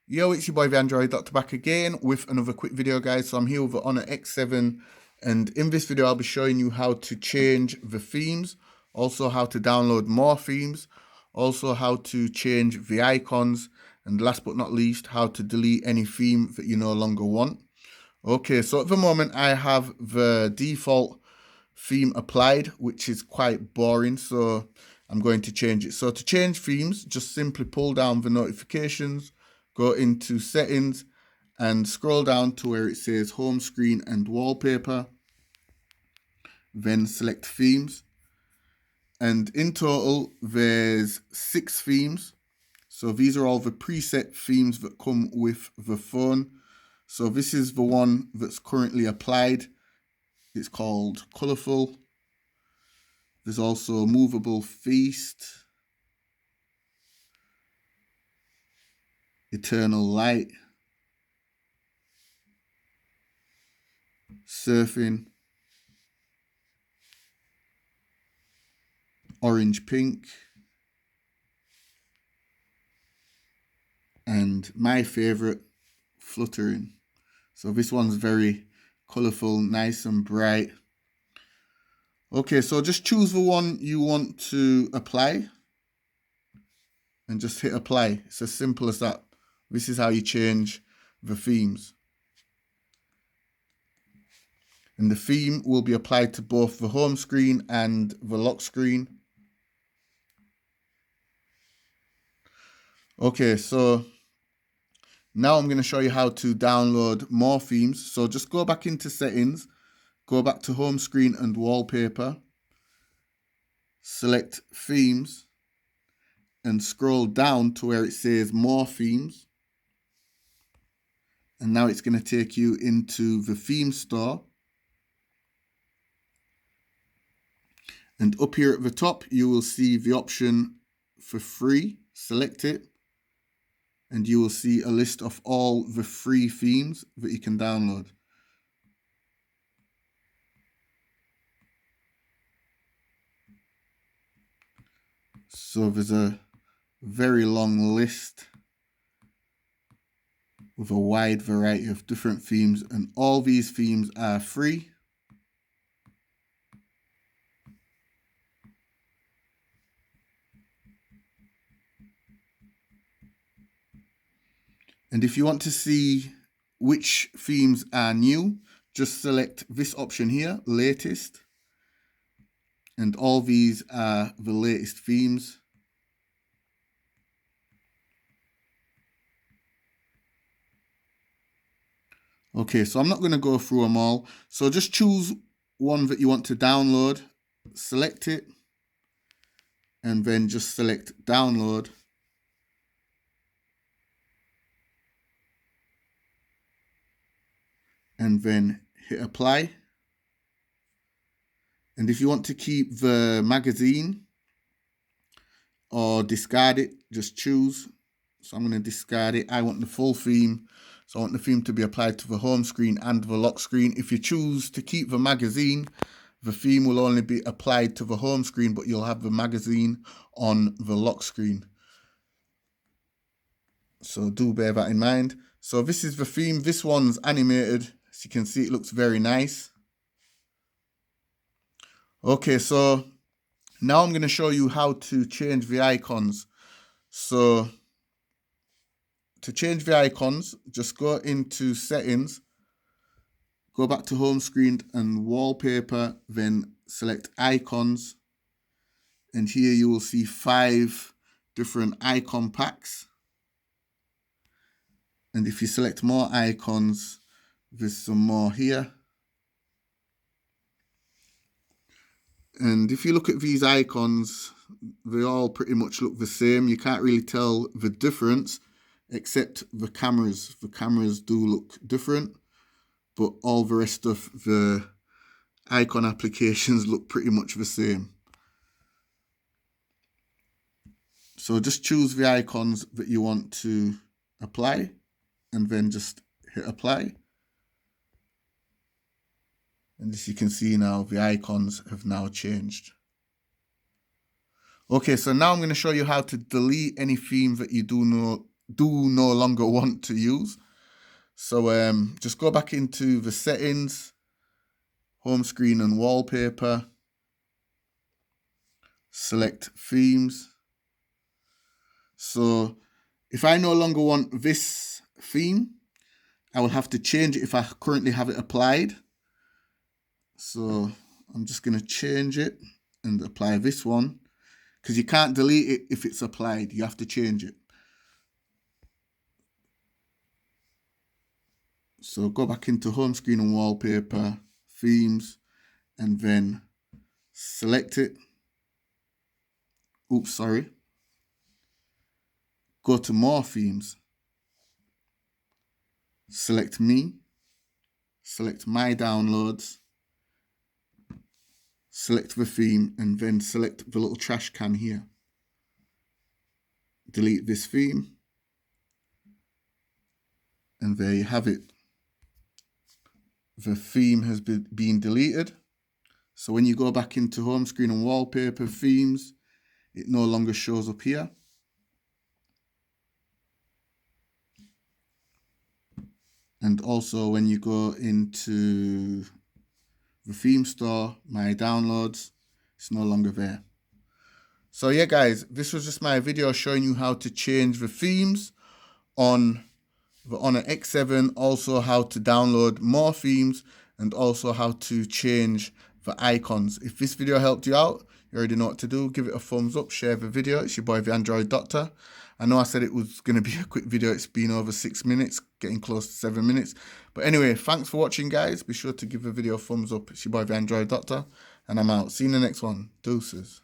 Yo, it's your boy the Android Doctor back again with another quick video, guys. So I'm here with the Honor X7, and in this video I'll be showing you how to change the themes, also how to download more themes, also how to change the icons, and last but not least, how to delete any theme that you no longer want. Okay, so at the moment I have the default theme applied, which is quite boring, so I'm going to change it. So to change themes, just simply pull down the notifications, go into settings and scroll down to where it says home screen and wallpaper, then select themes. And in total, there's 6 themes. So these are all the preset themes that come with the phone. So this is the one that's currently applied. It's called Colorful. There's also Movable Feast, Eternal Light, Surfing, Orange Pink, and my favorite, Fluttering. So this one's very colorful, nice and bright. Okay, so just choose the one you want to apply and just hit apply. It's as simple as that. This is how you change the themes. And the theme will be applied to both the home screen and the lock screen. Okay, so now I'm going to show you how to download more themes. So just go back into settings, go back to home screen and wallpaper, select themes, and scroll down to where it says more themes. And now it's going to take you into the theme store. And up here at the top, you will see the option for free. Select it. And you will see a list of all the free themes that you can download. So there's a very long list with a wide variety of different themes, and all these themes are free. And if you want to see which themes are new, just select this option here, latest. And all these are the latest themes. Okay, so I'm not going to go through them all. So just choose one that you want to download, select it, and then just select download. And then hit apply. And if you want to keep the magazine or discard it, just choose. So I'm going to discard it. I want the full theme. So I want the theme to be applied to the home screen and the lock screen. If you choose to keep the magazine, the theme will only be applied to the home screen, but you'll have the magazine on the lock screen. So do bear that in mind. So this is the theme. This one's animated. As you can see, it looks very nice. Okay, so now I'm going to show you how to change the icons. So to change the icons, just go into settings, go back to home screen and wallpaper, then select icons. And here you will see 5 different icon packs. And if you select more icons, there's some more here. And if you look at these icons, they all pretty much look the same. You can't really tell the difference except the cameras. The cameras do look different, but all the rest of the icon applications look pretty much the same. So just choose the icons that you want to apply and then just hit apply. And as you can see now, the icons have now changed. Okay, so now I'm going to show you how to delete any theme that you do do no longer want to use. So just go back into the settings, home screen and wallpaper, select themes. So if I no longer want this theme, I will have to change it if I currently have it applied. So I'm just going to change it and apply this one, because you can't delete it if it's applied. You have to change it. So go back into home screen and wallpaper, themes, and then select it. Oops, sorry. Go to more themes. Select me. Select my downloads. Select the theme and then select the little trash can here. Delete this theme. And there you have it. The theme has been deleted. So when you go back into home screen and wallpaper themes, it no longer shows up here. And also when you go into the theme store, my downloads, it's no longer there. So yeah guys, this was just my video showing you how to change the themes on the Honor X7, also how to download more themes, and also how to change the icons. If this video helped you out, you already know what to do. Give it a thumbs up, share the video. It's your boy, the Android Doctor. I know I said it was going to be a quick video. It's been over 6 minutes, getting close to 7 minutes. But anyway, thanks for watching, guys. Be sure to give the video a thumbs up. It's your boy, the Android Doctor, and I'm out. See you in the next one. Deuces.